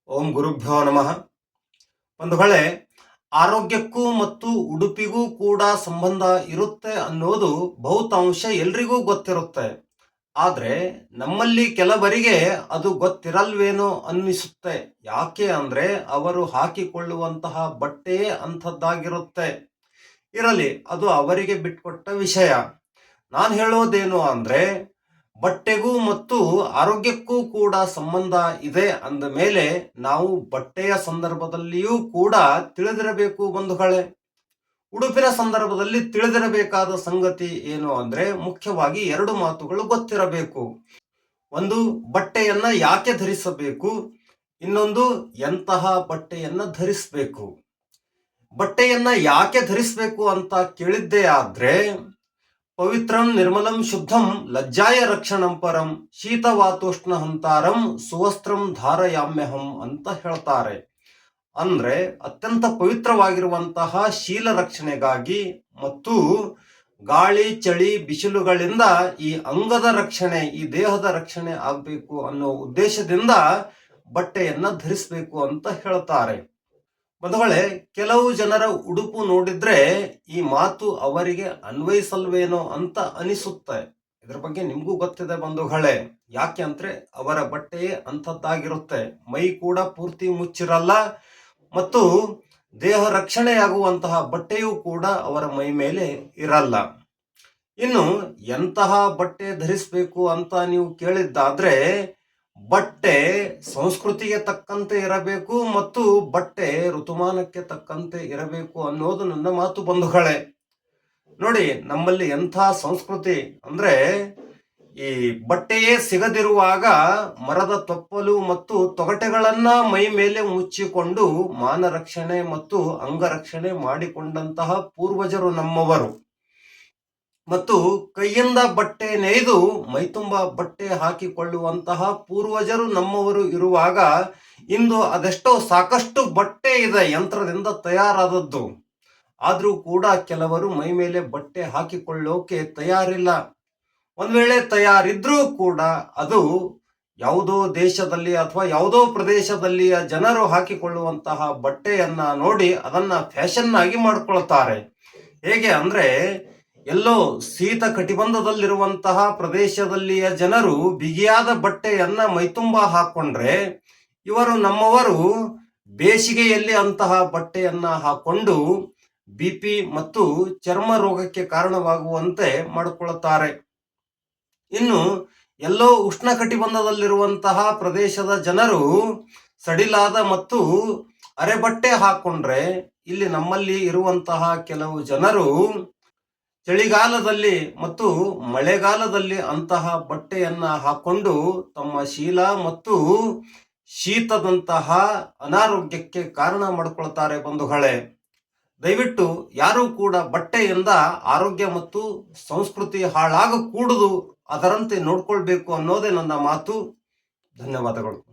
ಓಂ ಗುರುಭ್ಯೋ ನಮಃ. ಬಂಧುಗಳೇ, ಆರೋಗ್ಯಕ್ಕೂ ಮತ್ತು ಉಡುಪಿಗೂ ಕೂಡ ಸಂಬಂಧ ಇರುತ್ತೆ ಅನ್ನೋದು ಬಹುತಾಂಶ ಎಲ್ರಿಗೂ ಗೊತ್ತಿರುತ್ತೆ. ಆದರೆ ನಮ್ಮಲ್ಲಿ ಕೆಲವರಿಗೆ ಅದು ಗೊತ್ತಿರಲ್ವೇನೋ ಅನ್ನಿಸುತ್ತೆ. ಯಾಕೆ ಅಂದರೆ ಅವರು ಹಾಕಿಕೊಳ್ಳುವಂತಹ ಬಟ್ಟೆಯೇ ಅಂಥದ್ದಾಗಿರುತ್ತೆ. ಇರಲಿ, ಅದು ಅವರಿಗೆ ಬಿಟ್ಕೊಟ್ಟ ವಿಷಯ. ನಾನು ಹೇಳೋದೇನು ಅಂದರೆ, ಬಟ್ಟೆಗೂ ಮತ್ತು ಆರೋಗ್ಯಕ್ಕೂ ಕೂಡ ಸಂಬಂಧ ಇದೆ ಅಂದ ಮೇಲೆ ನಾವು ಬಟ್ಟೆಯ ಸಂದರ್ಭದಲ್ಲಿಯೂ ಕೂಡ ತಿಳಿದಿರಬೇಕು ಬಂಧುಗಳೇ. ಉಡುಪಿನ ಸಂದರ್ಭದಲ್ಲಿ ತಿಳಿದಿರಬೇಕಾದ ಸಂಗತಿ ಏನು ಅಂದ್ರೆ, ಮುಖ್ಯವಾಗಿ ಎರಡು ಮಾತುಗಳು ಗೊತ್ತಿರಬೇಕು. ಒಂದು, ಬಟ್ಟೆಯನ್ನ ಯಾಕೆ ಧರಿಸಬೇಕು, ಇನ್ನೊಂದು, ಎಂತಹ ಬಟ್ಟೆಯನ್ನ ಧರಿಸಬೇಕು. ಬಟ್ಟೆಯನ್ನ ಯಾಕೆ ಧರಿಸಬೇಕು ಅಂತ ಕೇಳಿದ್ದೇ ಆದ್ರೆ, ಪವಿತ್ರಂ ನಿರ್ಮಲಂ ಶುದ್ಧಂ ಲಜ್ಜಾಯ ರಕ್ಷಣಂ ಪರಂ ಶೀತವಾತೋಷ್ಣ ಹಂತಾರಂ ಸುವಸ್ತ್ರಂ ಧಾರಯಾಮ್ಯಹಂ ಅಂತ ಹೇಳ್ತಾರೆ. ಅಂದ್ರೆ ಅತ್ಯಂತ ಪವಿತ್ರವಾಗಿರುವಂತಹ ಶೀಲ ರಕ್ಷಣೆಗಾಗಿ ಮತ್ತು ಗಾಳಿ ಚಳಿ ಬಿಸಿಲುಗಳಿಂದ ಈ ಅಂಗದ ರಕ್ಷಣೆ, ಈ ದೇಹದ ರಕ್ಷಣೆ ಆಗ್ಬೇಕು ಅನ್ನೋ ಉದ್ದೇಶದಿಂದ ಬಟ್ಟೆಯನ್ನ ಧರಿಸಬೇಕು ಅಂತ ಹೇಳ್ತಾರೆ. ಬಂಧುಗಳೇ, ಕೆಲವು ಜನರ ಉಡುಪು ನೋಡಿದ್ರೆ ಈ ಮಾತು ಅವರಿಗೆ ಅನ್ವಯಿಸಲ್ವೇನೋ ಅಂತ ಅನಿಸುತ್ತೆ. ಇದ್ರ ಬಗ್ಗೆ ನಿಮ್ಗೂ ಗೊತ್ತಿದೆ ಬಂಧುಗಳೇ. ಯಾಕೆ ಅಂದ್ರೆ ಅವರ ಬಟ್ಟೆಯೇ ಅಂಥದ್ದಾಗಿರುತ್ತೆ. ಮೈ ಕೂಡ ಪೂರ್ತಿ ಮುಚ್ಚಿರಲ್ಲ ಮತ್ತು ದೇಹ ರಕ್ಷಣೆಯಾಗುವಂತಹ ಬಟ್ಟೆಯೂ ಕೂಡ ಅವರ ಮೈ ಮೇಲೆ ಇರಲ್ಲ. ಇನ್ನು ಎಂತಹ ಬಟ್ಟೆ ಧರಿಸಬೇಕು ಅಂತ ನೀವು ಕೇಳಿದ್ದಾದ್ರೆ, ಬಟ್ಟೆ ಸಂಸ್ಕೃತಿಗೆ ತಕ್ಕಂತೆ ಇರಬೇಕು ಮತ್ತು ಬಟ್ಟೆ ಋತುಮಾನಕ್ಕೆ ತಕ್ಕಂತೆ ಇರಬೇಕು ಅನ್ನೋದು ನನ್ನ ಮಾತು ಬಂಧುಗಳೇ. ನೋಡಿ, ನಮ್ಮಲ್ಲಿ ಎಂಥ ಸಂಸ್ಕೃತಿ ಅಂದ್ರೆ, ಈ ಬಟ್ಟೆಯೇ ಸಿಗದಿರುವಾಗ ಮರದ ತೊಪ್ಪಲು ಮತ್ತು ತೊಗಟೆಗಳನ್ನ ಮೈ ಮೇಲೆ ಮುಚ್ಚಿಕೊಂಡು ಮಾನ ರಕ್ಷಣೆ ಮತ್ತು ಅಂಗರಕ್ಷಣೆ ಮಾಡಿಕೊಂಡಂತಹ ಪೂರ್ವಜರು ನಮ್ಮವರು. ಮತ್ತು ಕೈಯಿಂದ ಬಟ್ಟೆ ನೇಯ್ದು ಮೈತುಂಬ ಬಟ್ಟೆ ಹಾಕಿಕೊಳ್ಳುವಂತಹ ಪೂರ್ವಜರು ನಮ್ಮವರು ಇರುವಾಗ ಇಂದು ಅದೆಷ್ಟೋ ಸಾಕಷ್ಟು ಬಟ್ಟೆ ಇದೆ ಯಂತ್ರದಿಂದ ತಯಾರಾದದ್ದು. ಆದ್ರೂ ಕೂಡ ಕೆಲವರು ಮೈ ಮೇಲೆ ಬಟ್ಟೆ ಹಾಕಿಕೊಳ್ಳೋಕೆ ತಯಾರಿಲ್ಲ. ಒಂದ್ ವೇಳೆ ತಯಾರಿದ್ರೂ ಕೂಡ ಅದು ಯಾವುದೋ ದೇಶದಲ್ಲಿ ಅಥವಾ ಯಾವುದೋ ಪ್ರದೇಶದಲ್ಲಿಯ ಜನರು ಹಾಕಿಕೊಳ್ಳುವಂತಹ ಬಟ್ಟೆಯನ್ನ ನೋಡಿ ಅದನ್ನ ಫ್ಯಾಷನ್ ಆಗಿ ಮಾಡ್ಕೊಳ್ತಾರೆ. ಹೇಗೆ ಅಂದ್ರೆ, ಎಲ್ಲೋ ಶೀತ ಕಟಿಬಂಧದಲ್ಲಿರುವಂತಹ ಪ್ರದೇಶದಲ್ಲಿಯ ಜನರು ಬಿಗಿಯಾದ ಬಟ್ಟೆಯನ್ನ ಮೈತುಂಬ ಹಾಕೊಂಡ್ರೆ, ಇವರು ನಮ್ಮವರು ಬೇಸಿಗೆಯಲ್ಲಿ ಅಂತಹ ಬಟ್ಟೆಯನ್ನ ಹಾಕೊಂಡು ಬಿಪಿ ಮತ್ತು ಚರ್ಮ ರೋಗಕ್ಕೆ ಕಾರಣವಾಗುವಂತೆ ಮಾಡಿಕೊಳ್ಳುತ್ತಾರೆ. ಇನ್ನು ಎಲ್ಲೋ ಉಷ್ಣ ಕಟಿಬಂಧದಲ್ಲಿರುವಂತಹ ಪ್ರದೇಶದ ಜನರು ಸಡಿಲಾದ ಮತ್ತು ಅರೆಬಟ್ಟೆ ಹಾಕೊಂಡ್ರೆ, ಇಲ್ಲಿ ನಮ್ಮಲ್ಲಿ ಇರುವಂತಹ ಕೆಲವು ಜನರು ಚಳಿಗಾಲದಲ್ಲಿ ಮತ್ತು ಮಳೆಗಾಲದಲ್ಲಿ ಅಂತಹ ಬಟ್ಟೆಯನ್ನ ಹಾಕೊಂಡು ತಮ್ಮ ಶೀಲ ಮತ್ತು ಶೀತದಂತಹ ಅನಾರೋಗ್ಯಕ್ಕೆ ಕಾರಣ ಮಾಡಿಕೊಳ್ತಾರೆ ಬಂಧುಗಳೇ. ದಯವಿಟ್ಟು ಯಾರೂ ಕೂಡ ಬಟ್ಟೆಯಿಂದ ಆರೋಗ್ಯ ಮತ್ತು ಸಂಸ್ಕೃತಿ ಹಾಳಾಗಕೂಡದು, ಅದರಂತೆ ನೋಡ್ಕೊಳ್ಬೇಕು ಅನ್ನೋದೇ ನನ್ನ ಮಾತು. ಧನ್ಯವಾದಗಳು.